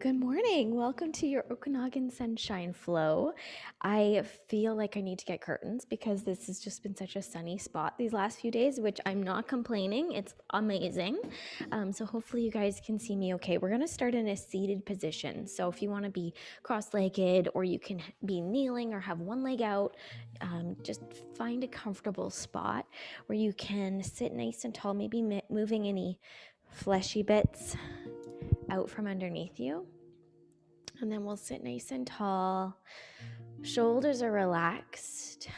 Good morning. Welcome to your Okanagan Sunshine Flow. I feel like I need to get curtains because this has just been such a sunny spot these last few days, which I'm not complaining. It's amazing. So hopefully you guys can see me okay. We're going to start in a seated position. So if you want to be cross-legged, or you can be kneeling or have one leg out, just find a comfortable spot where you can sit nice and tall, maybe moving any fleshy bits out from underneath you. And then we'll sit nice and tall. Shoulders are relaxed.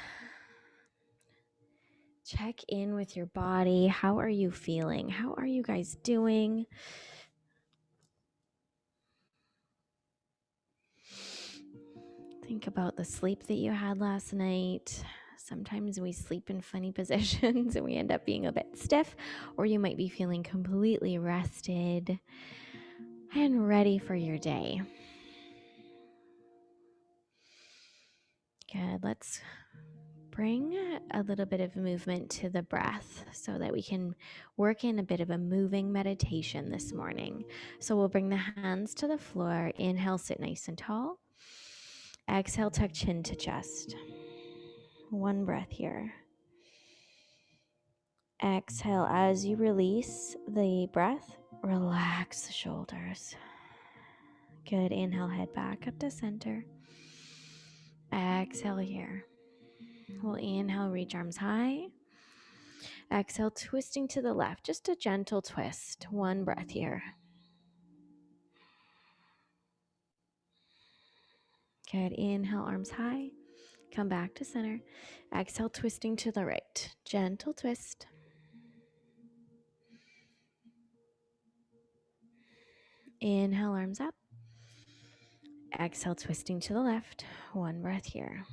Check in with your body. How are you feeling? How are you guys doing? Think about the sleep that you had last night. Sometimes we sleep in funny positions and we end up being a bit stiff, or you might be feeling completely rested and ready for your day. Good. Let's bring a little bit of movement to the breath so that we can work in a bit of a moving meditation this morning. So we'll bring the hands to the floor. Inhale, sit nice and tall. Exhale, tuck chin to chest. One breath here. Exhale, as you release the breath, relax the shoulders. Good. Inhale, head back up to center. Exhale here. We'll inhale, reach arms high. Exhale, twisting to the left, just a gentle twist. One breath here. Good. Inhale, arms high. Come back to center. Exhale, twisting to the right. Gentle twist. Inhale, arms up. Exhale, twisting to the left. One breath here.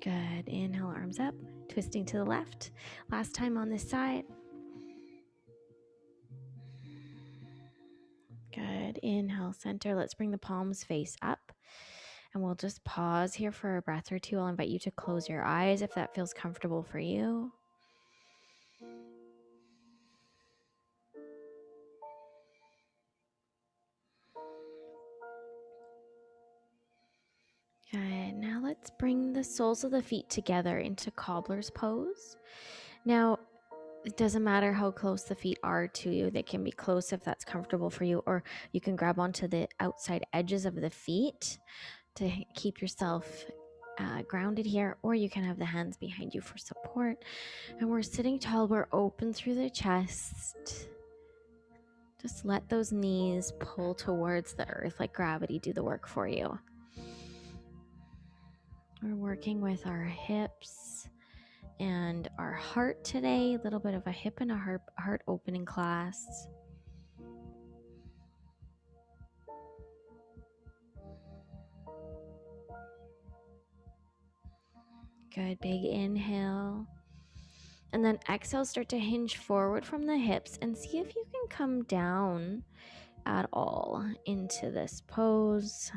Good. Inhale, arms up. Twisting to the left. Last time on this side. Good. Inhale, center. Let's bring the palms face up. And we'll just pause here for a breath or two. I'll invite you to close your eyes if that feels comfortable for you. Good. Now let's bring the soles of the feet together into cobbler's pose. Now, it doesn't matter how close the feet are to you. They can be close if that's comfortable for you, or you can grab onto the outside edges of the feet to keep yourself grounded here, or you can have the hands behind you for support. And we're sitting tall. We're open through the chest. Just let those knees pull towards the earth, like gravity do the work for you. We're working with our hips and our heart today. A little bit of a hip and a heart opening class. Good. Big inhale. And then exhale, start to hinge forward from the hips and see if you can come down at all into this pose.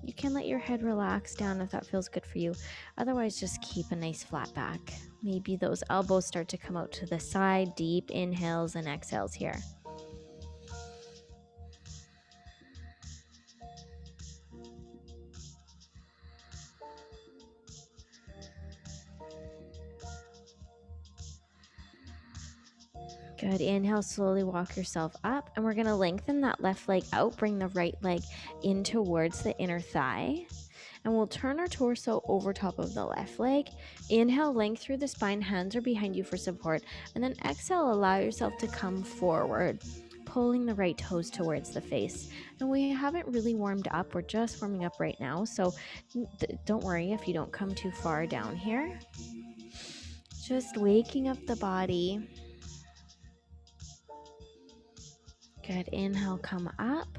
You can let your head relax down if that feels good for you. Otherwise, just keep a nice flat back. Maybe those elbows start to come out to the side. Deep inhales and exhales here. Good. Inhale, slowly walk yourself up. And we're going to lengthen that left leg out. Bring the right leg in towards the inner thigh. And we'll turn our torso over top of the left leg. Inhale, length through the spine. Hands are behind you for support. And then exhale, allow yourself to come forward, pulling the right toes towards the face. And we haven't really warmed up. We're just warming up right now. So don't worry if you don't come too far down here. Just waking up the body. Good. Inhale, come up.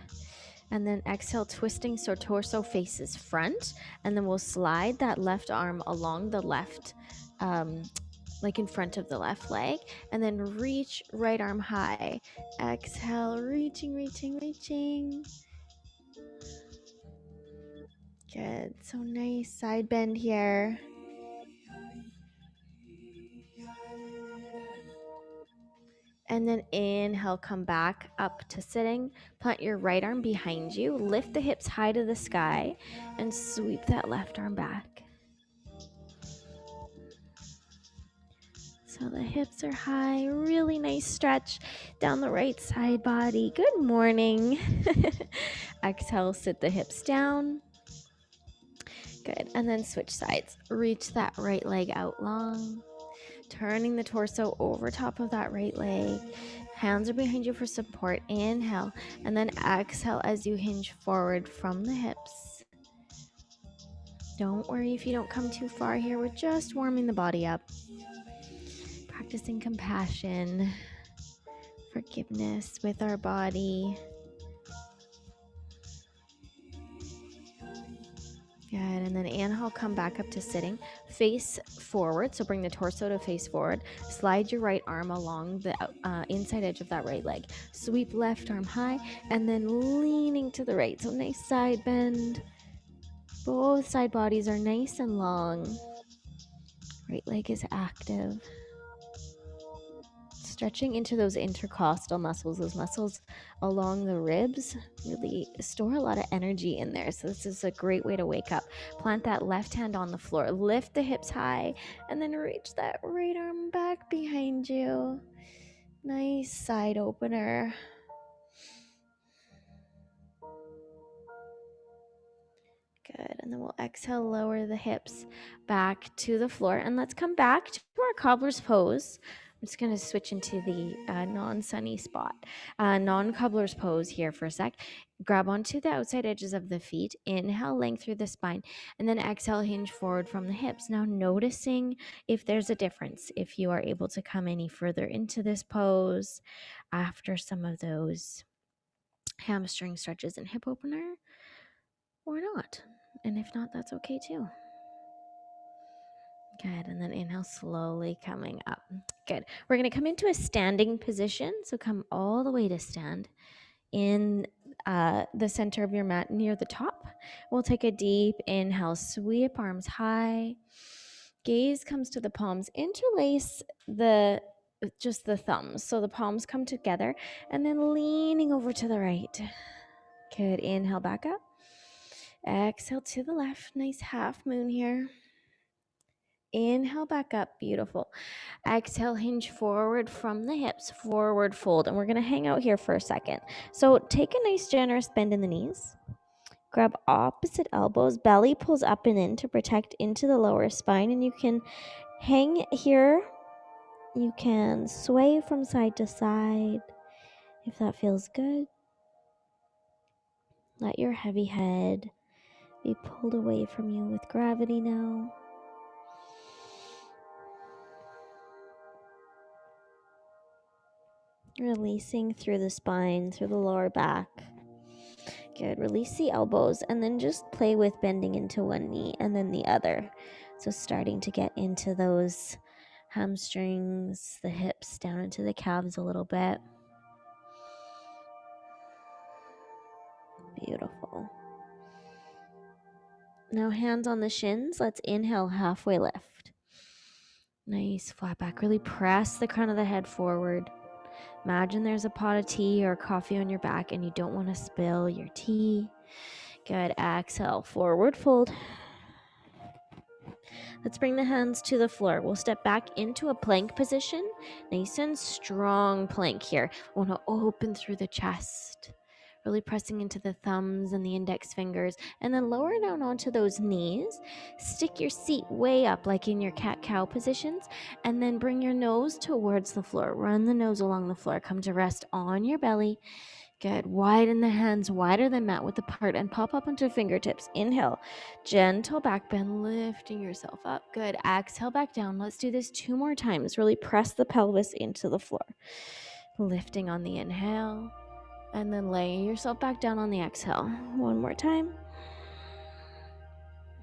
And then exhale, twisting so torso faces front. And then we'll slide that left arm along the left, like in front of the left leg. And then reach right arm high. Exhale, reaching, reaching, reaching. Good. So nice side bend here. And then inhale, come back up to sitting. Plant your right arm behind you. Lift the hips high to the sky and sweep that left arm back. So the hips are high. Really nice stretch down the right side body. Good morning. Exhale, sit the hips down. Good. And then switch sides. Reach that right leg out long. Turning the torso over top of that right leg. Hands are behind you for support. Inhale. And then exhale as you hinge forward from the hips. Don't worry if you don't come too far here. We're just warming the body up. Practicing compassion, forgiveness with our body. Good, and then inhale, come back up to sitting. Face forward, so bring the torso to face forward. Slide your right arm along the inside edge of that right leg. Sweep left arm high, and then leaning to the right. So nice side bend. Both side bodies are nice and long. Right leg is active. Stretching into those intercostal muscles, those muscles along the ribs really store a lot of energy in there. So this is a great way to wake up. Plant that left hand on the floor, lift the hips high, and then reach that right arm back behind you. Nice side opener. Good, and then we'll exhale, lower the hips back to the floor, and let's come back to our cobbler's pose. I'm just going to switch into the non-sunny spot, non-cobbler's pose here for a sec. Grab onto the outside edges of the feet, inhale, length through the spine, and then exhale, hinge forward from the hips. Now noticing if there's a difference, if you are able to come any further into this pose after some of those hamstring stretches and hip opener, or not. And if not, that's okay too. Good. And then inhale, slowly coming up. Good. We're going to come into a standing position. So come all the way to stand in the center of your mat near the top. We'll take a deep inhale, sweep arms high. Gaze comes to the palms. Interlace just the thumbs. So the palms come together and then leaning over to the right. Good. Inhale, back up. Exhale to the left. Nice half moon here. Inhale back up. Beautiful. Exhale, hinge forward from the hips, forward fold. And we're going to hang out here for a second. So take a nice generous bend in the knees. Grab opposite elbows. Belly pulls up and in to protect into the lower spine. And you can hang here. You can sway from side to side if that feels good. Let your heavy head be pulled away from you with gravity now. Releasing through the spine, through the lower back. Good. Release the elbows and then just play with bending into one knee and then the other. So starting to get into those hamstrings, the hips, down into the calves a little bit. Beautiful. Now hands on the shins. Let's inhale, halfway lift. Nice, flat back. Really press the crown of the head forward. Imagine there's a pot of tea or coffee on your back and you don't want to spill your tea. Good. Exhale, forward fold. Let's bring the hands to the floor. We'll step back into a plank position. Nice and strong plank here. We want to open through the chest. Really pressing into the thumbs and the index fingers. And then lower down onto those knees. Stick your seat way up like in your cat-cow positions. And then bring your nose towards the floor. Run the nose along the floor. Come to rest on your belly. Good. Widen the hands wider than mat width apart and pop up onto fingertips. Inhale. Gentle back bend, lifting yourself up. Good. Exhale back down. Let's do this 2 more times. Really press the pelvis into the floor. Lifting on the inhale. And then lay yourself back down on the exhale. 1 more time.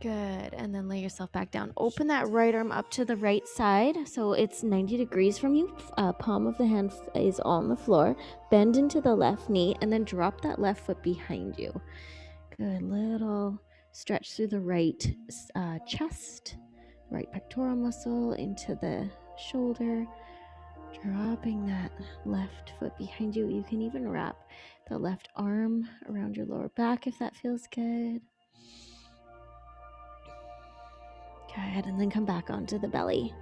Good. And then lay yourself back down. Open that right arm up to the right side. So it's 90 degrees from you. Palm of the hand is on the floor. Bend into the left knee and then drop that left foot behind you. Good. Little stretch through the right chest, right pectoral muscle into the shoulder. Dropping that left foot behind you. You can even wrap the left arm around your lower back if that feels good. Good, and then come back onto the belly.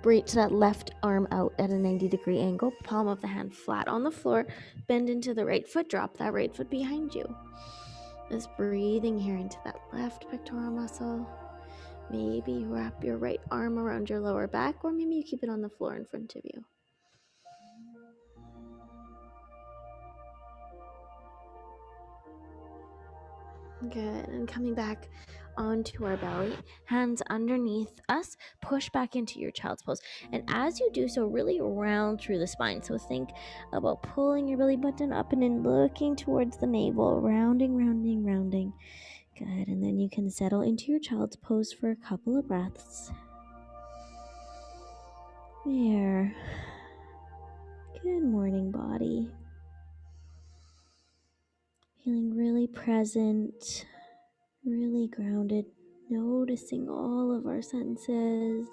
Reach that left arm out at a 90-degree angle. Palm of the hand flat on the floor. Bend into the right foot. Drop that right foot behind you. Just breathing here into that left pectoral muscle. Maybe you wrap your right arm around your lower back, or maybe you keep it on the floor in front of you. Good, and coming back onto our belly, hands underneath us, push back into your child's pose. And as you do so, really round through the spine. So think about pulling your belly button up and then looking towards the navel, rounding, rounding, rounding. Good, and then you can settle into your child's pose for a couple of breaths. There. Good morning, body. Feeling really present, really grounded, noticing all of our senses.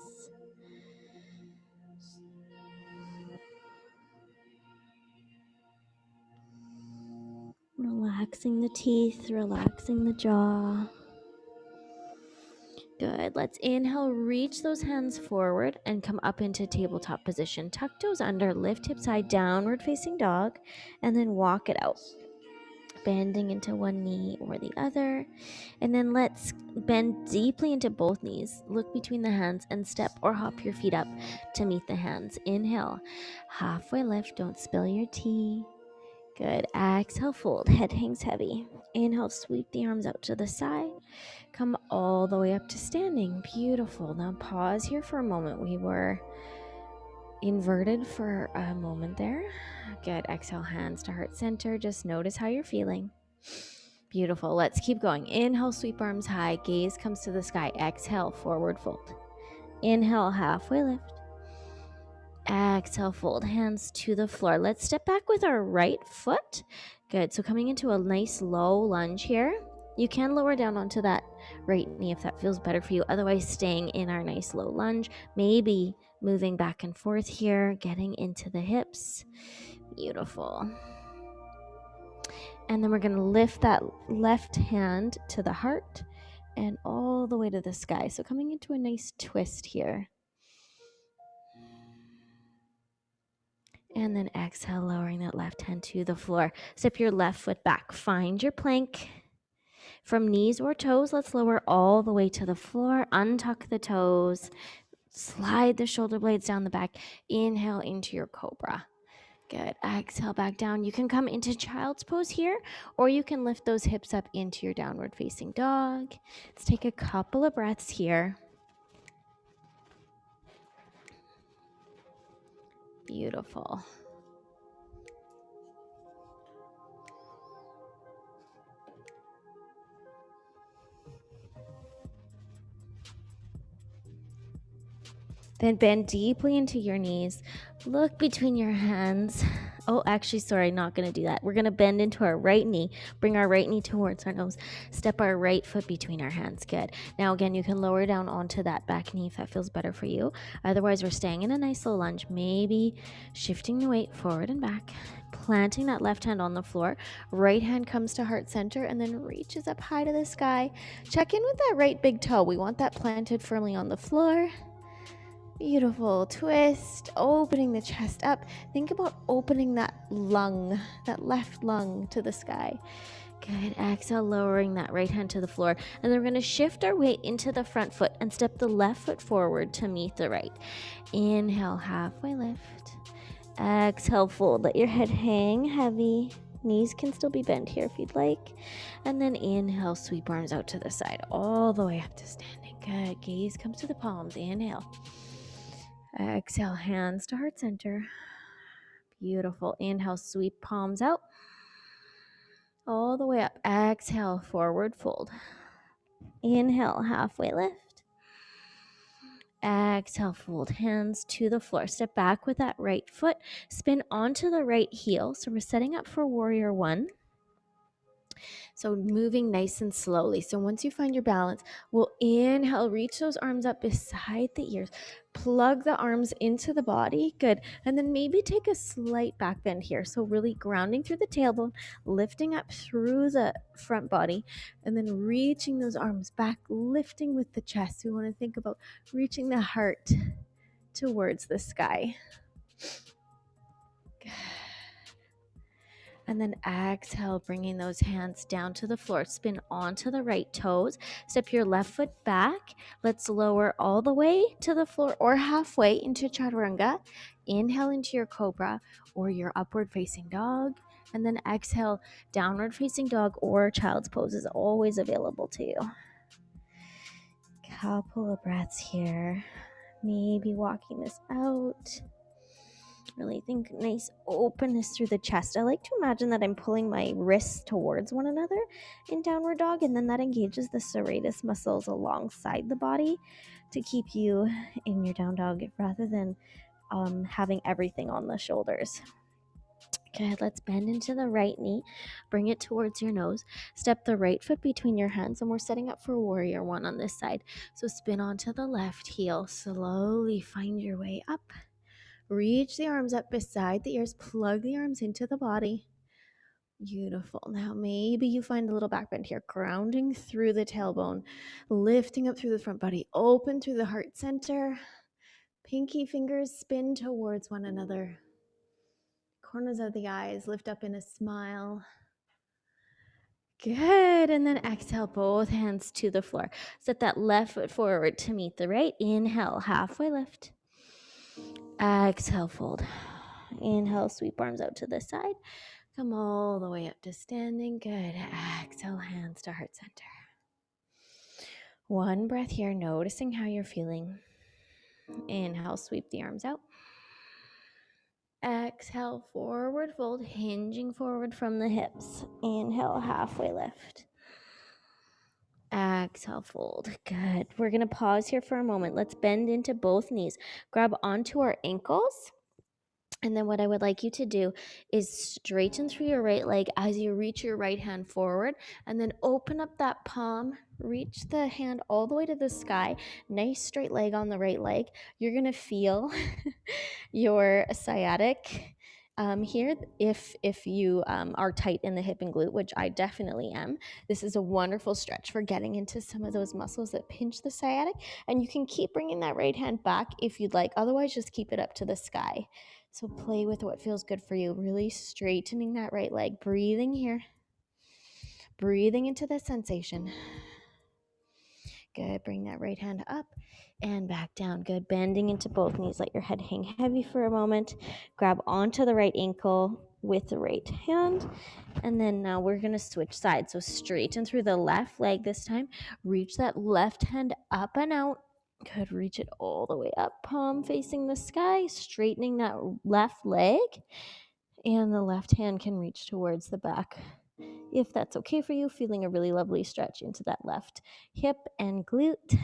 Relaxing the teeth, relaxing the jaw. Good. Let's inhale, reach those hands forward and come up into tabletop position. Tuck toes under, lift hips high, downward facing dog, and then walk it out. Bending into one knee or the other. And then let's bend deeply into both knees. Look between the hands and step or hop your feet up to meet the hands. Inhale, halfway lift, don't spill your tea. Good. Exhale, fold, head hangs heavy. Inhale, sweep the arms out to the side. Come all the way up to standing. Beautiful. Now pause here for a moment. We were inverted for a moment there. Good. Exhale, hands to heart center. Just notice how you're feeling. Beautiful. Let's keep going. Inhale, sweep arms high. Gaze comes to the sky. Exhale, forward fold. Inhale, halfway lift. Exhale, fold, hands to the floor. Let's step back with our right foot. Good. So coming into a nice low lunge here. You can lower down onto that right knee if that feels better for you. Otherwise, staying in our nice low lunge. Maybe moving back and forth here, getting into the hips. Beautiful. And then we're going to lift that left hand to the heart and all the way to the sky. So coming into a nice twist here. And then exhale, lowering that left hand to the floor. Step your left foot back. Find your plank. From knees or toes, let's lower all the way to the floor. Untuck the toes. Slide the shoulder blades down the back. Inhale into your cobra. Good. Exhale back down. You can come into child's pose here, or you can lift those hips up into your downward facing dog. Let's take a couple of breaths here. Beautiful. Then bend deeply into your knees. Look between your hands. Oh, actually, sorry, not going to do that. We're going to bend into our right knee. Bring our right knee towards our nose. Step our right foot between our hands. Good. Now, again, you can lower down onto that back knee if that feels better for you. Otherwise, we're staying in a nice low lunge. Maybe shifting the weight forward and back. Planting that left hand on the floor. Right hand comes to heart center and then reaches up high to the sky. Check in with that right big toe. We want that planted firmly on the floor. Beautiful. Twist, opening the chest up. Think about opening that lung, that left lung to the sky. Good. Exhale, lowering that right hand to the floor. And then we're going to shift our weight into the front foot and step the left foot forward to meet the right. Inhale, halfway lift. Exhale, fold. Let your head hang heavy. Knees can still be bent here if you'd like. And then inhale, sweep arms out to the side, all the way up to standing. Good. Gaze comes to the palms. Inhale. Exhale, hands to heart center. Beautiful. Inhale, sweep palms out. All the way up. Exhale, forward fold. Inhale, halfway lift. Exhale, fold hands to the floor. Step back with that right foot. Spin onto the right heel. So we're setting up for warrior one. So moving nice and slowly. So once you find your balance, we'll inhale, reach those arms up beside the ears, plug the arms into the body. Good. And then maybe take a slight back bend here. So really grounding through the tailbone, lifting up through the front body, and then reaching those arms back, lifting with the chest. We want to think about reaching the heart towards the sky. Good. And then exhale, bringing those hands down to the floor. Spin onto the right toes. Step your left foot back. Let's lower all the way to the floor or halfway into chaturanga. Inhale into your cobra or your upward facing dog. And then exhale, downward facing dog or child's pose is always available to you. Couple of breaths here. Maybe walking this out. Really think nice openness through the chest. I like to imagine that I'm pulling my wrists towards one another in downward dog, and then that engages the serratus muscles alongside the body to keep you in your down dog rather than having everything on the shoulders. Okay, let's bend into the right knee. Bring it towards your nose. Step the right foot between your hands, and we're setting up for warrior one on this side. So spin onto the left heel. Slowly find your way up. Reach the arms up beside the ears. Plug the arms into the body. Beautiful. Now maybe you find a little back bend here, grounding through the tailbone, lifting up through the front body, open through the heart center. Pinky fingers spin towards one another. Corners of the eyes lift up in a smile. Good. And then exhale, both hands to the floor. Set that left foot forward to meet the right. Inhale, halfway lift. Exhale, fold. Inhale, sweep arms out to the side. Come all the way up to standing. Good. Exhale, hands to heart center. One breath here, noticing how you're feeling. Inhale, sweep the arms out. Exhale, forward fold, hinging forward from the hips. Inhale, halfway lift. Exhale, fold. Good. We're going to pause here for a moment. Let's bend into both knees. Grab onto our ankles. And then what I would like you to do is straighten through your right leg as you reach your right hand forward, and then open up that palm, reach the hand all the way to the sky. Nice straight leg on the right leg. You're going to feel your sciatic here if you are tight in the hip and glute, which I definitely am. This is a wonderful stretch for getting into some of those muscles that pinch the sciatic, and you can keep bringing that right hand back if you'd like. Otherwise, just keep it up to the sky. So play with what feels good for you, really straightening that right leg, breathing here, breathing into the sensation. Good, bring that right hand up and back down. Good, bending into both knees, let your head hang heavy for a moment. Grab onto the right ankle with the right hand, and then now we're going to switch sides. So straighten through the left leg this time. Reach that left hand up and out. Good, reach it all the way up, palm facing the sky, straightening that left leg, and the left hand can reach towards the back. If that's okay for you, feeling a really lovely stretch into that left hip and glute.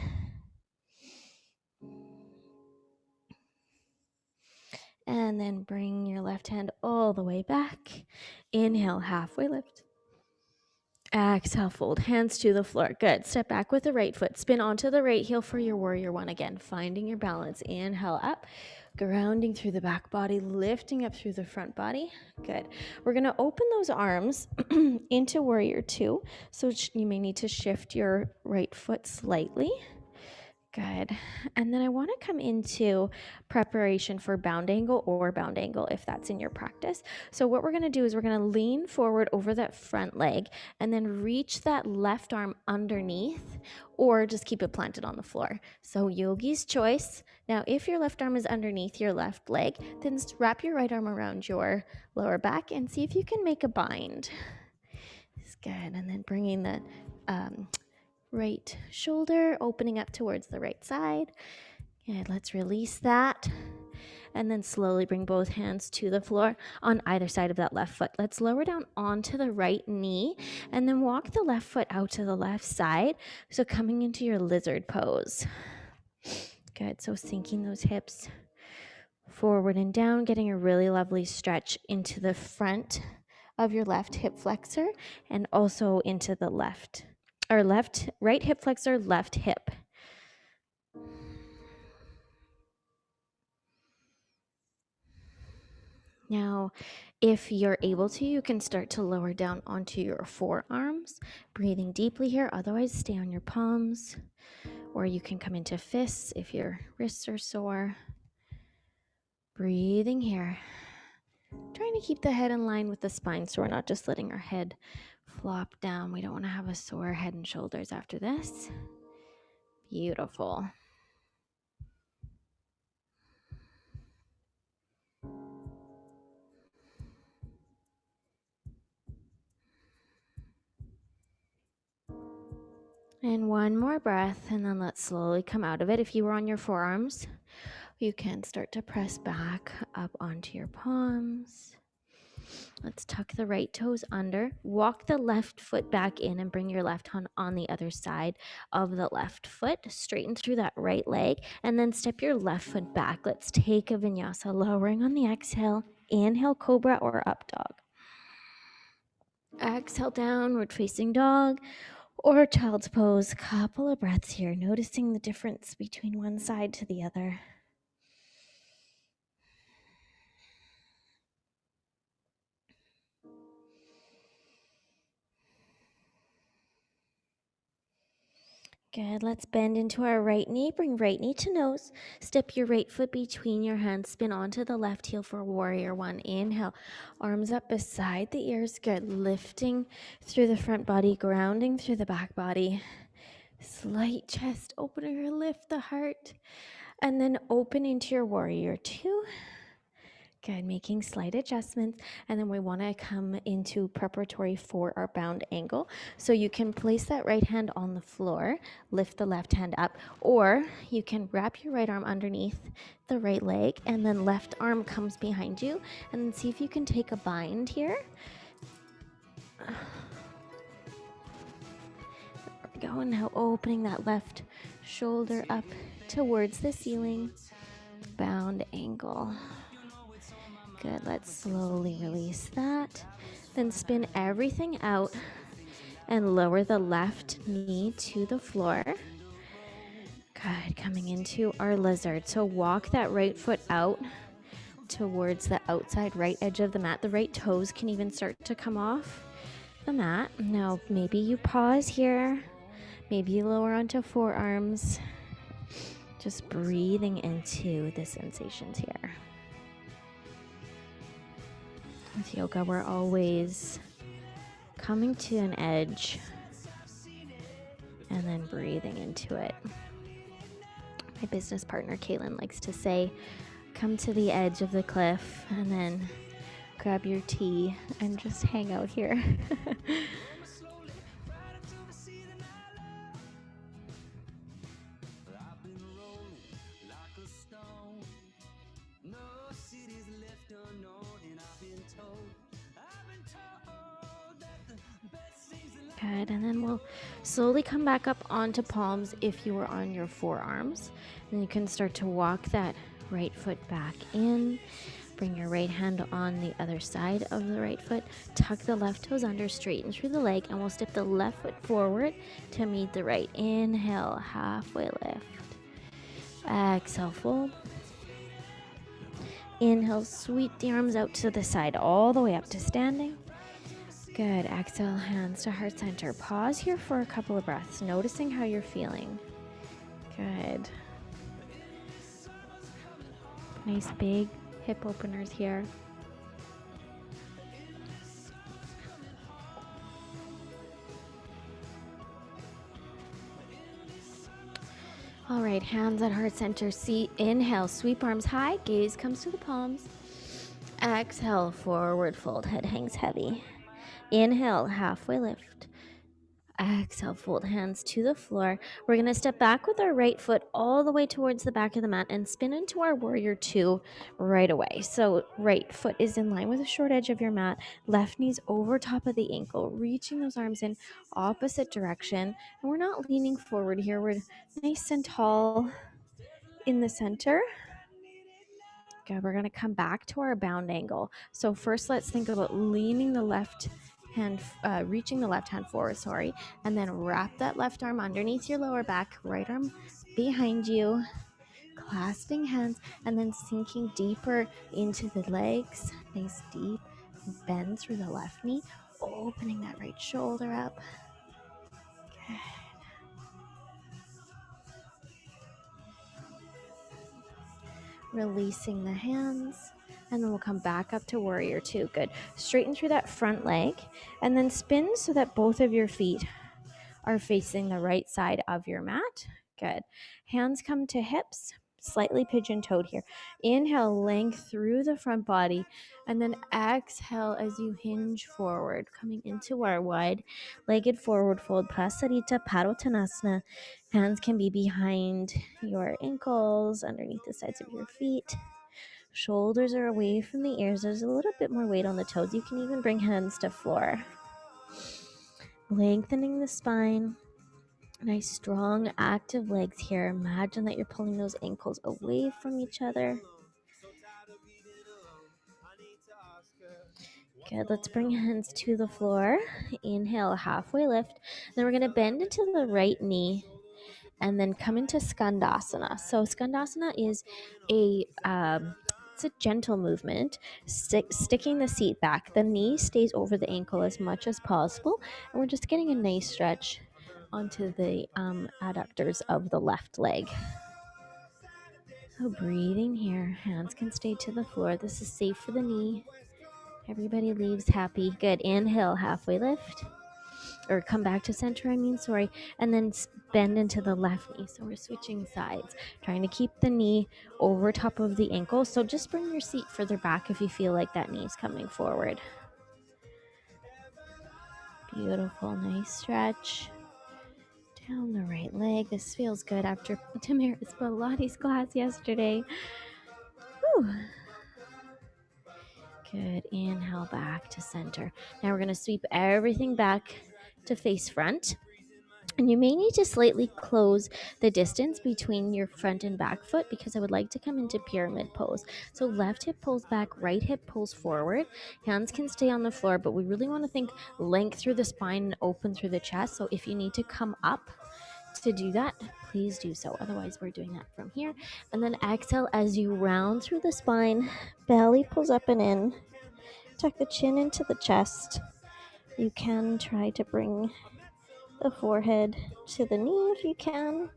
And then bring your left hand all the way back. Inhale, halfway lift. Exhale, fold, hands to the floor. Good. Step back with the right foot. Spin onto the right heel for your warrior one again. Finding your balance. Inhale up, grounding through the back body, lifting up through the front body. Good. We're going to open those arms into warrior two. So you may need to shift your right foot slightly. Good. And then I want to come into preparation for bound angle or bound angle if that's in your practice. So what we're going to do is we're going to lean forward over that front leg and then reach that left arm underneath, or just keep it planted on the floor. So yogi's choice. Now, if your left arm is underneath your left leg, then wrap your right arm around your lower back and see if you can make a bind. It's good. And then bringing the right shoulder, opening up towards the right side. Good, let's release that. And then slowly bring both hands to the floor on either side of that left foot. Let's lower down onto the right knee and then walk the left foot out to the left side. So coming into your lizard pose. Good, so sinking those hips forward and down, getting a really lovely stretch into the front of your left hip flexor and also into the right hip flexor, left hip. Now, if you're able to, you can start to lower down onto your forearms, breathing deeply here. Otherwise, stay on your palms, or you can come into fists if your wrists are sore. Breathing here. Trying to keep the head in line with the spine so we're not just letting our head flop down. We don't want to have a sore head and shoulders after this. Beautiful. And one more breath, and then let's slowly come out of it. If you were on your forearms, you can start to press back up onto your palms. Let's tuck the right toes under. Walk the left foot back in and bring your left hand on the other side of the left foot. Straighten through that right leg and then step your left foot back. Let's take a vinyasa, lowering on the exhale. Inhale, cobra or up dog. Exhale, downward facing dog or child's pose. Couple of breaths here, noticing the difference between one side to the other. Good. Let's bend into our right knee. Bring right knee to nose. Step your right foot between your hands. Spin onto the left heel for warrior one. Inhale. Arms up beside the ears. Good. Lifting through the front body, grounding through the back body. Slight chest opener. Lift the heart. And then open into your warrior two. Good, making slight adjustments. And then we want to come into preparatory for our bound angle. So you can place that right hand on the floor, lift the left hand up, or you can wrap your right arm underneath the right leg, and then left arm comes behind you. And then see if you can take a bind here. There we go. And now opening that left shoulder up towards the ceiling. Bound angle. Good, let's slowly release that. Then spin everything out and lower the left knee to the floor. Good, coming into our lizard. So walk that right foot out towards the outside right edge of the mat. The right toes can even start to come off the mat. Now, maybe you pause here. Maybe you lower onto forearms. Just breathing into the sensations here. With yoga, we're always coming to an edge and then breathing into it. My business partner, Caitlin, likes to say, come to the edge of the cliff and then grab your tea and just hang out here. Good, and then we'll slowly come back up onto palms if you were on your forearms. And you can start to walk that right foot back in. Bring your right hand on the other side of the right foot. Tuck the left toes under, straighten through the leg, and we'll step the left foot forward to meet the right. Inhale, halfway lift. Exhale, fold. Inhale, sweep the arms out to the side, all the way up to standing. Good. Exhale, hands to heart center. Pause here for a couple of breaths, noticing how you're feeling. Good. Nice big hip openers here. All right, hands at heart center. Inhale, sweep arms high, gaze comes to the palms. Exhale, forward fold, head hangs heavy. Inhale, halfway lift. Exhale, fold hands to the floor. We're going to step back with our right foot all the way towards the back of the mat and spin into our warrior two right away. So right foot is in line with the short edge of your mat. Left knee's over top of the ankle, reaching those arms in opposite direction. And we're not leaning forward here. We're nice and tall in the center. Good. We're going to come back to our bound angle. So first, let's think about leaning the left hand, reaching the left hand forward, and then wrap that left arm underneath your lower back, right arm behind you, clasping hands, and then sinking deeper into the legs. Nice deep bend through the left knee, opening that right shoulder up. Good. Releasing the hands, and then we'll come back up to warrior two. Good. Straighten through that front leg, and then spin so that both of your feet are facing the right side of your mat. Good. Hands come to hips, slightly pigeon-toed here. Inhale, length through the front body, and then exhale as you hinge forward, coming into our wide-legged forward fold, Prasarita Padottanasana. Hands can be behind your ankles, underneath the sides of your feet. Shoulders are away from the ears. There's a little bit more weight on the toes. You can even bring hands to floor. Lengthening the spine. Nice, strong, active legs here. Imagine that you're pulling those ankles away from each other. Good. Let's bring hands to the floor. Inhale, halfway lift. Then we're going to bend into the right knee and then come into Skandasana. So Skandasana is it's a gentle movement, sticking the seat back. The knee stays over the ankle as much as possible, and we're just getting a nice stretch onto the adductors of the left leg. So breathing here, hands can stay to the floor. This is safe for the knee. Everybody leaves happy. Good. Inhale, halfway lift. Or come back to center, and then bend into the left knee. So we're switching sides, trying to keep the knee over top of the ankle. So just bring your seat further back if you feel like that knee is coming forward. Beautiful, nice stretch. Down the right leg. This feels good after Tamara's Pilates class yesterday. Whew. Good. Inhale back to center. Now we're going to sweep everything back to face front. And you may need to slightly close the distance between your front and back foot because I would like to come into pyramid pose. So left hip pulls back, right hip pulls forward. Hands can stay on the floor, but we really want to think length through the spine and open through the chest. So if you need to come up to do that, please do so. Otherwise, we're doing that from here. And then exhale as you round through the spine. Belly pulls up and in. Tuck the chin into the chest. You can try to bring the forehead to the knee if you can,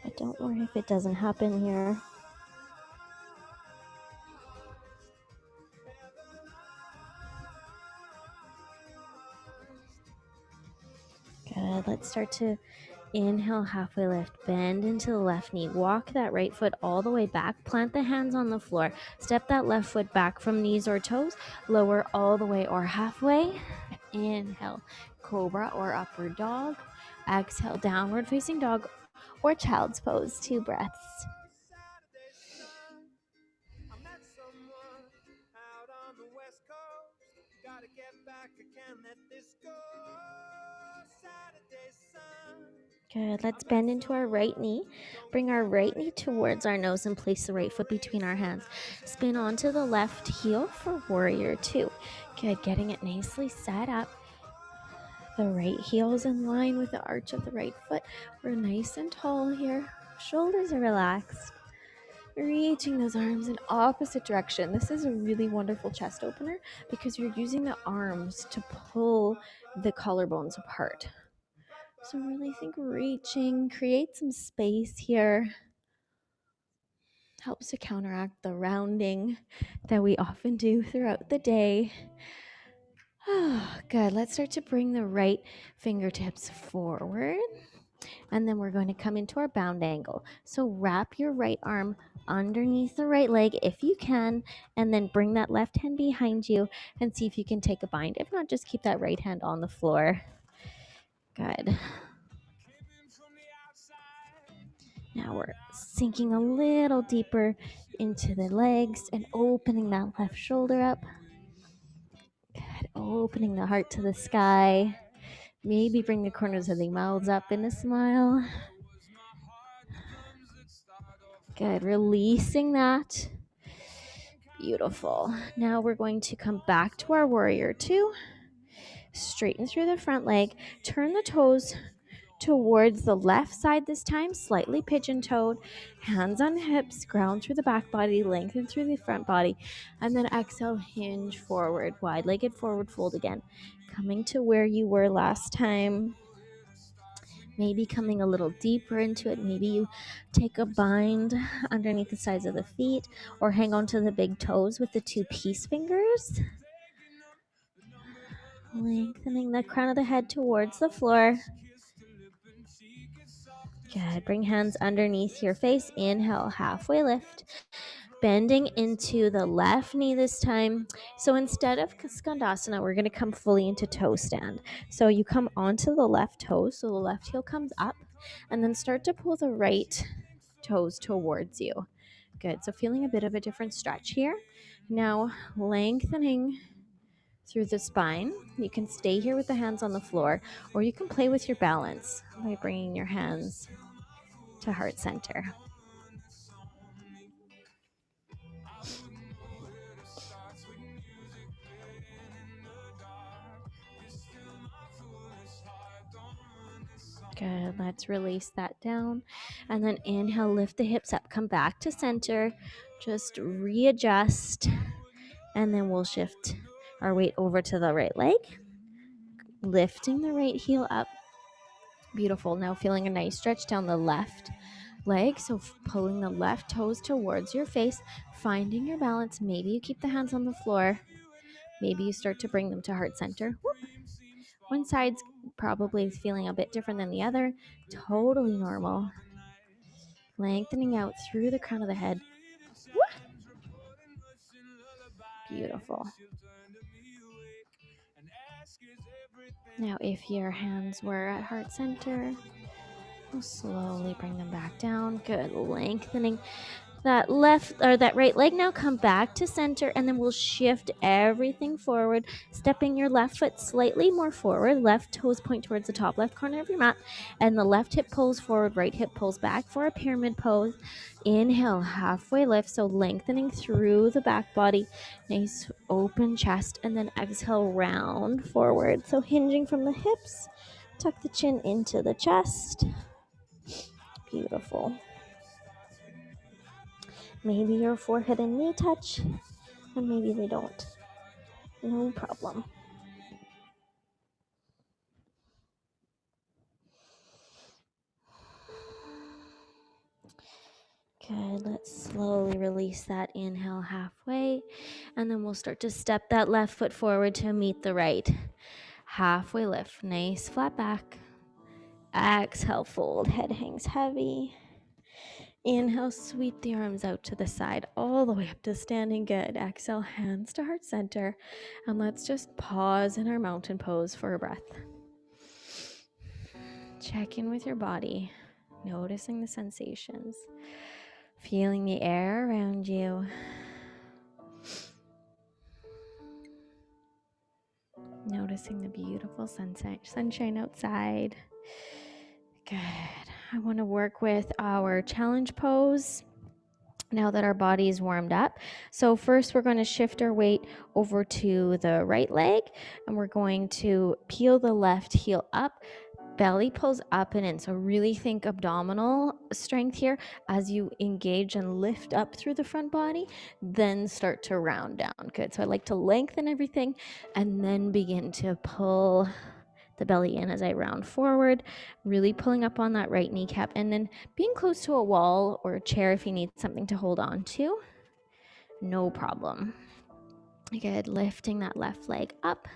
but don't worry if it doesn't happen here. Good. Let's start to inhale, halfway lift, bend into the left knee, walk that right foot all the way back, plant the hands on the floor, step that left foot back from knees or toes, lower all the way or halfway. Inhale, cobra or upward dog. Exhale, downward facing dog or child's pose. 2 breaths. Good. Let's bend into our right knee. Bring our right knee towards our nose and place the right foot between our hands. Spin onto the left heel for warrior two. Good. Getting it nicely set up. The right heel is in line with the arch of the right foot. We're nice and tall here. Shoulders are relaxed. Reaching those arms in opposite direction. This is a really wonderful chest opener because you're using the arms to pull the collarbones apart. So really think reaching, create some space here. Helps to counteract the rounding that we often do throughout the day. Good. Let's start to bring the right fingertips forward. And then we're going to come into our bound angle. So wrap your right arm underneath the right leg if you can, and then bring that left hand behind you and see if you can take a bind. If not, just keep that right hand on the floor. Good. Now we're sinking a little deeper into the legs and opening that left shoulder up. Good. Opening the heart to the sky. Maybe bring the corners of the mouths up in a smile. Good. Releasing that. Beautiful. Now we're going to come back to our warrior two. Straighten through the front leg. Turn the toes towards the left side this time, slightly pigeon-toed. Hands on hips, ground through the back body, lengthen through the front body, and then exhale, hinge forward, wide-legged forward fold again. Coming to where you were last time. Maybe coming a little deeper into it. Maybe you take a bind underneath the sides of the feet or hang on to the big toes with the two peace fingers. Lengthening the crown of the head towards the floor. Good. Bring hands underneath your face. Inhale, halfway lift. Bending into the left knee this time. So instead of Skandasana, we're going to come fully into toe stand. So you come onto the left toe, so the left heel comes up, and then start to pull the right toes towards you. Good. So feeling a bit of a different stretch here. Now lengthening through the spine. You can stay here with the hands on the floor, or you can play with your balance by bringing your hands to heart center. Good. Let's release that down. And then inhale, lift the hips up, come back to center. Just readjust. And then we'll shift our weight over to the right leg. Lifting the right heel up. Beautiful. Now feeling a nice stretch down the left leg. So pulling the left toes towards your face, finding your balance. Maybe you keep the hands on the floor. Maybe you start to bring them to heart center. Whoop. One side's probably feeling a bit different than the other. Totally normal. Lengthening out through the crown of the head. Beautiful. Now, if your hands were at heart center, we'll slowly bring them back down. Good. Lengthening that left or that right leg. Now come back to center, and then we'll shift everything forward, stepping your left foot slightly more forward. Left toes point towards the top left corner of your mat, and the left hip pulls forward, right hip pulls back for a pyramid pose. Inhale, halfway lift, so lengthening through the back body. Nice open chest, and then exhale, round forward. So hinging from the hips, tuck the chin into the chest. Beautiful. Maybe your forehead and knee touch, and maybe they don't. No problem. Good. Let's slowly release that inhale halfway, and then we'll start to step that left foot forward to meet the right. Halfway lift. Nice flat back. Exhale, fold. Head hangs heavy. Inhale, sweep the arms out to the side, all the way up to standing. Good. Exhale, hands to heart center. And let's just pause in our mountain pose for a breath. Check in with your body, noticing the sensations, feeling the air around you. Noticing the beautiful sunshine outside. Good. I want to work with our challenge pose now that our body is warmed up. So first we're going to shift our weight over to the right leg, and we're going to peel the left heel up. Belly pulls up and in. So really think abdominal strength here as you engage and lift up through the front body, then start to round down. Good. So I like to lengthen everything and then begin to pull the belly in as I round forward, really pulling up on that right kneecap, and then being close to a wall or a chair if you need something to hold on to. No problem. Good. Lifting that left leg up.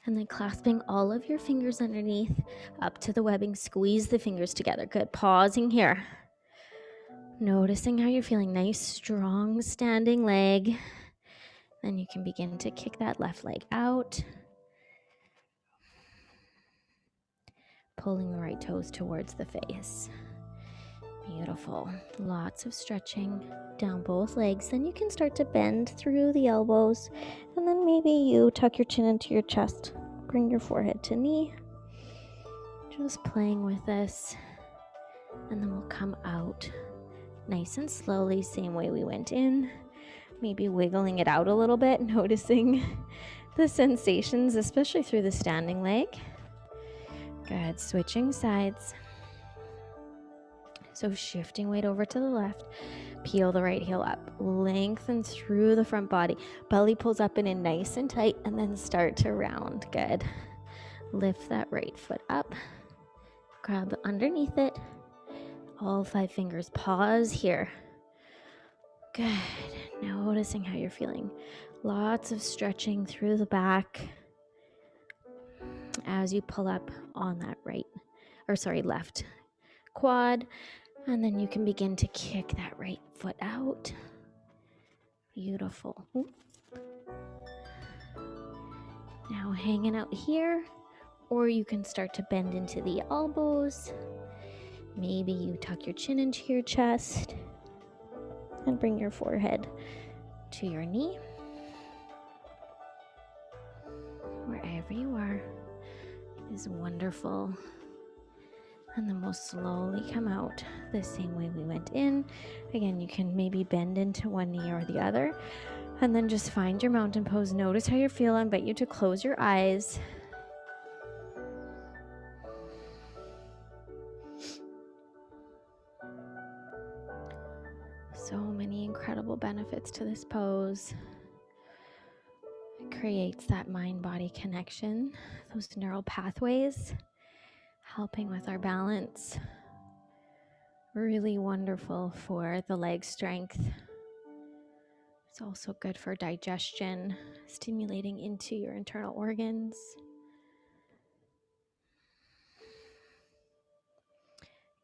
And then clasping all of your fingers underneath up to the webbing. Squeeze the fingers together. Good. Pausing here. Noticing how you're feeling. Nice, strong standing leg. Then you can begin to kick that left leg out. Pulling the right toes towards the face. Beautiful. Lots of stretching down both legs. Then you can start to bend through the elbows. And then maybe you tuck your chin into your chest. Bring your forehead to knee. Just playing with this. And then we'll come out nice and slowly, same way we went in. maybe wiggling it out a little bit, noticing the sensations, especially through the standing leg. Good, switching sides. So shifting weight over to the left, peel the right heel up, lengthen through the front body, belly pulls up and in nice and tight, and then start to round. Good. Lift that right foot up, grab underneath it, all 5 fingers, pause here. Good. Noticing how you're feeling. Lots of stretching through the back as you pull up on that left quad, and then you can begin to kick that right foot out. Beautiful. Now hanging out here, or you can start to bend into the elbows. Maybe you tuck your chin into your chest and bring your forehead to your knee. Wherever you are is wonderful. And then we'll slowly come out the same way we went in. Again, you can maybe bend into one knee or the other. And then just find your mountain pose. Notice how you feel. I invite you to close your eyes. So many incredible benefits to this pose. It creates that mind-body connection, those neural pathways, helping with our balance. Really wonderful for the leg strength. It's also good for digestion, stimulating into your internal organs.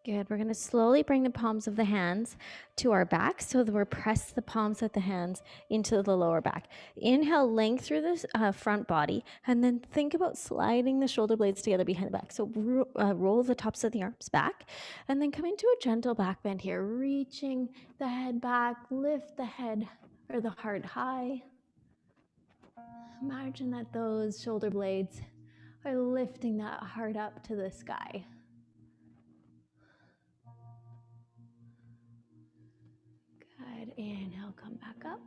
Good. We're going to slowly bring the palms of the hands to our back so that we're press the palms of the hands into the lower back. Inhale, length through the front body, and then think about sliding the shoulder blades together behind the back. So roll the tops of the arms back, and then come into a gentle back bend here, reaching the head back, lift the head or the heart high. Imagine that those shoulder blades are lifting that heart up to the sky. Good. Inhale, come back up.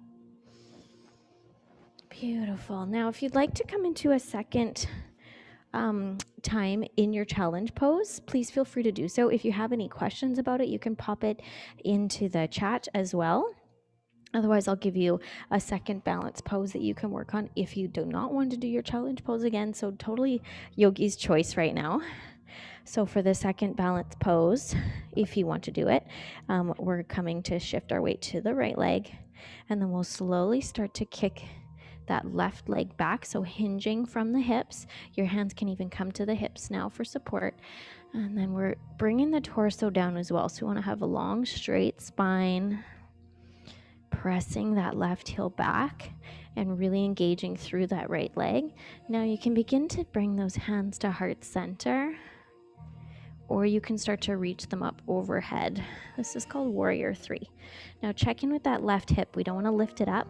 Beautiful. Now, if you'd like to come into a second time in your challenge pose, please feel free to do so. If you have any questions about it, you can pop it into the chat as well. Otherwise, I'll give you a second balance pose that you can work on if you do not want to do your challenge pose again. So totally yogi's choice right now. So for the second balance pose, if you want to do it, we're coming to shift our weight to the right leg, and then we'll slowly start to kick that left leg back. So hinging from the hips, your hands can even come to the hips now for support. And then we're bringing the torso down as well. So we want to have a long, straight spine, pressing that left heel back and really engaging through that right leg. Now you can begin to bring those hands to heart center, or you can start to reach them up overhead. This is called Warrior 3. Now check in with that left hip. We don't want to lift it up.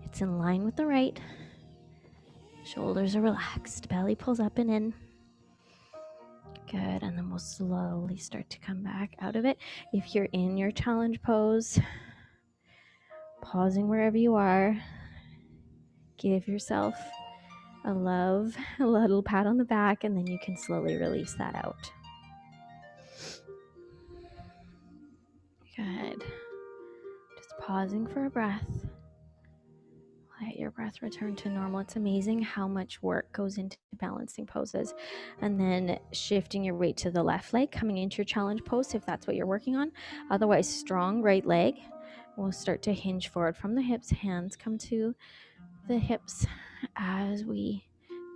It's in line with the right. Shoulders are relaxed. Belly pulls up and in. Good. And then we'll slowly start to come back out of it. If you're in your challenge pose, pausing wherever you are, give yourself a little pat on the back, and then you can slowly release that out. Good. Just pausing for a breath. Let your breath return to normal. It's amazing how much work goes into balancing poses. And then shifting your weight to the left leg, coming into your challenge pose if that's what you're working on. Otherwise, strong right leg. We'll start to hinge forward from the hips. Hands come to the hips as we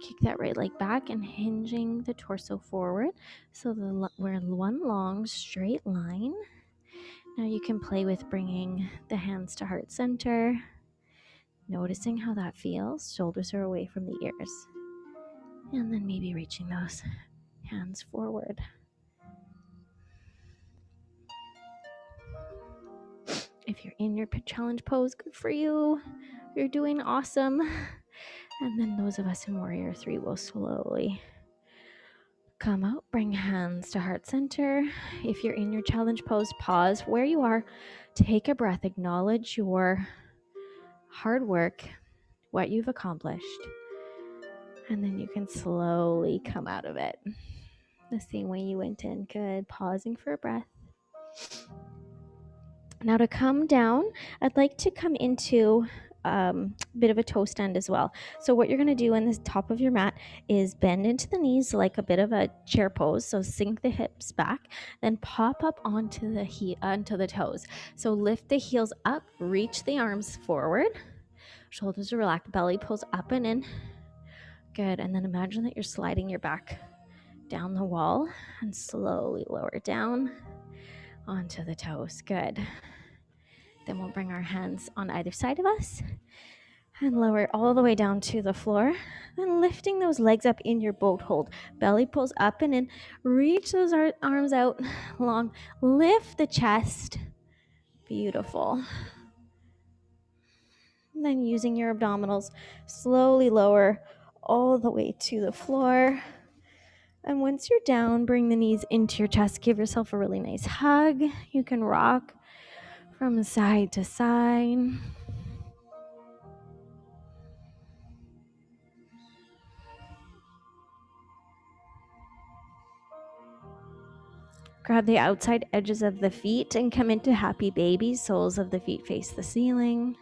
kick that right leg back and hinging the torso forward. So we're in one long straight line. Now you can play with bringing the hands to heart center, noticing how that feels. Shoulders are away from the ears. And then maybe reaching those hands forward. If you're in your challenge pose, good for you. You're doing awesome. And then those of us in Warrior 3 will slowly come out, bring hands to heart center. If you're in your challenge pose, pause where you are, take a breath, acknowledge your hard work, what you've accomplished, and then you can slowly come out of it the same way you went in. Good. Pausing for a breath. Now to come down, I'd like to come into a bit of a toe stand as well. So what you're going to do in the top of your mat is bend into the knees like a bit of a chair pose. So sink the hips back, then pop up onto the toes. So lift the heels up, reach the arms forward, shoulders are relaxed, belly pulls up and in. Good. And then imagine that you're sliding your back down the wall and slowly lower down onto the toes. Good. Then we'll bring our hands on either side of us and lower all the way down to the floor. Then lifting those legs up in your boat hold. Belly pulls up and in. Reach those arms out long. Lift the chest. Beautiful. And then using your abdominals, slowly lower all the way to the floor. And once you're down, bring the knees into your chest. Give yourself a really nice hug. You can rock from side to side. Grab the outside edges of the feet and come into happy baby. Soles of the feet face the ceiling.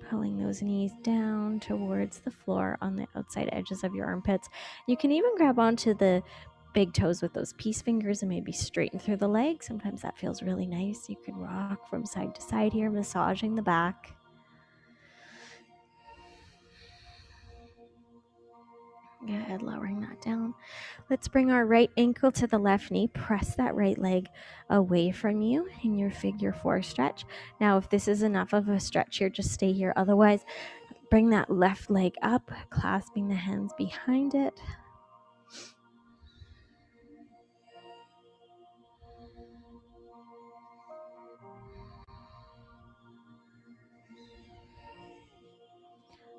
Pulling those knees down towards the floor on the outside edges of your armpits. You can even grab onto the big toes with those peace fingers and maybe straighten through the legs. Sometimes that feels really nice. You can rock from side to side here, massaging the back. Good, lowering that down. Let's bring our right ankle to the left knee. Press that right leg away from you in your figure 4 stretch. Now, if this is enough of a stretch here, just stay here. Otherwise, bring that left leg up, clasping the hands behind it.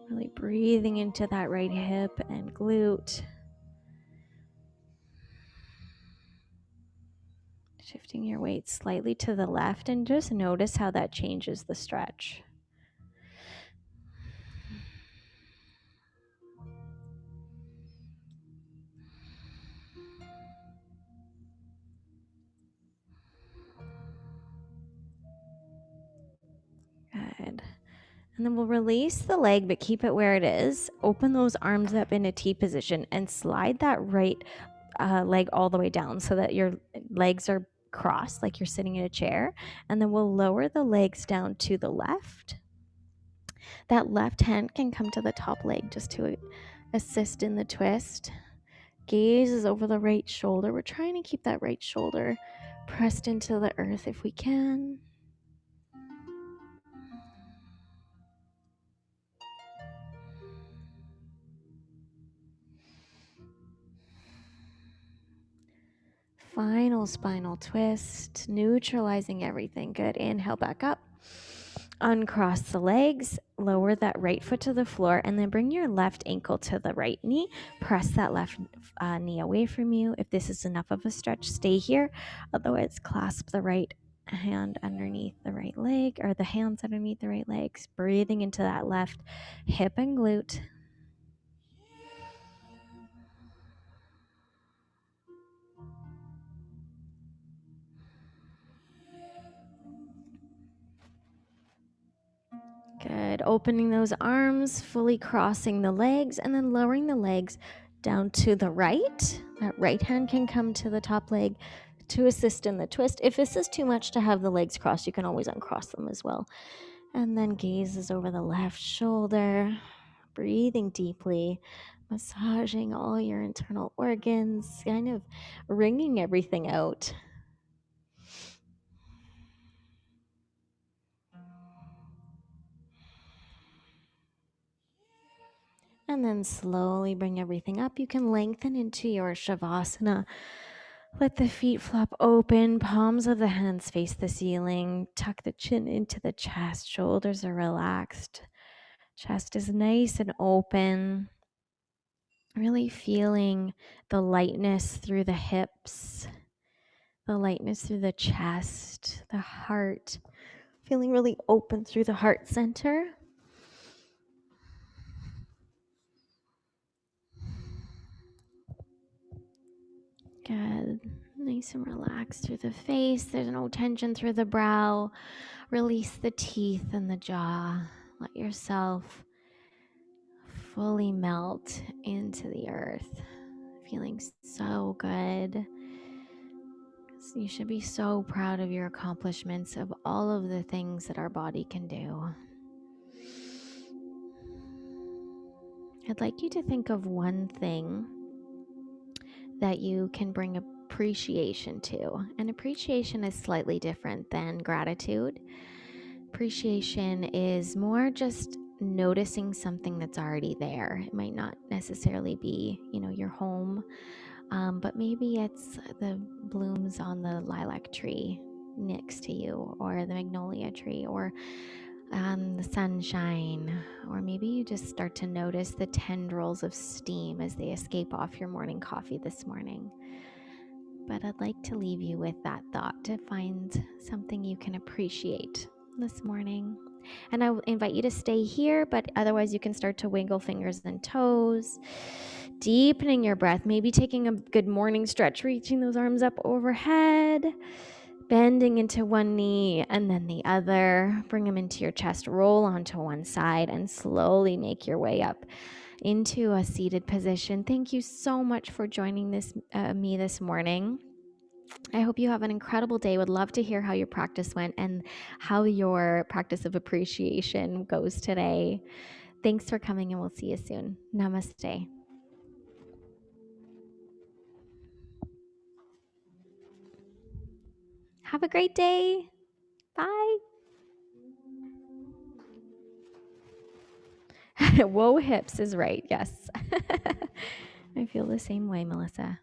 Really breathing into that right hip and glute. Shifting your weight slightly to the left and just notice how that changes the stretch. Good. And then we'll release the leg, but keep it where it is. Open those arms up in a T position and slide that right leg all the way down so that your legs are crossed like you're sitting in a chair. And then we'll lower the legs down to the left. That left hand can come to the top leg just to assist in the twist. Gaze is over the right shoulder. We're trying to keep that right shoulder pressed into the earth if we can. Final spinal twist, neutralizing everything. Good. Inhale back up. Uncross the legs, lower that right foot to the floor, and then bring your left ankle to the right knee. Press that left knee away from you. If this is enough of a stretch, stay here. Otherwise, clasp the right hand underneath the right leg, or the hands underneath the right legs. Breathing into that left hip and glute. Good. Opening those arms, fully crossing the legs, and then lowering the legs down to the right. That right hand can come to the top leg to assist in the twist. If this is too much to have the legs crossed, you can always uncross them as well. And then gazes over the left shoulder, breathing deeply, massaging all your internal organs, kind of wringing everything out. And then slowly bring everything up. You can lengthen into your Shavasana. Let the feet flop open, palms of the hands face the ceiling. Tuck the chin into the chest, shoulders are relaxed. Chest is nice and open. Really feeling the lightness through the hips, the lightness through the chest, the heart. Feeling really open through the heart center. Good. Nice and relaxed through the face. There's no tension through the brow. Release the teeth and the jaw. Let yourself fully melt into the earth. Feeling so good. You should be so proud of your accomplishments, of all of the things that our body can do. I'd like you to think of one thing that you can bring appreciation to. And appreciation is slightly different than gratitude. Appreciation is more just noticing something that's already there. It might not necessarily be, your home, but maybe it's the blooms on the lilac tree next to you, or the magnolia tree, or the sunshine, or maybe you just start to notice the tendrils of steam as they escape off your morning coffee this morning. But I'd like to leave you with that thought, to find something you can appreciate this morning. And I will invite you to stay here, but otherwise you can start to wiggle fingers and toes, deepening your breath, maybe taking a good morning stretch, reaching those arms up overhead, bending into one knee and then the other. Bring them into your chest, roll onto one side, and slowly make your way up into a seated position. Thank you so much for joining me this morning. I hope you have an incredible day. Would love to hear how your practice went and how your practice of appreciation goes today. Thanks for coming, and we'll see you soon. Namaste. Have a great day. Bye. Whoa, hips is right. Yes. I feel the same way, Melissa.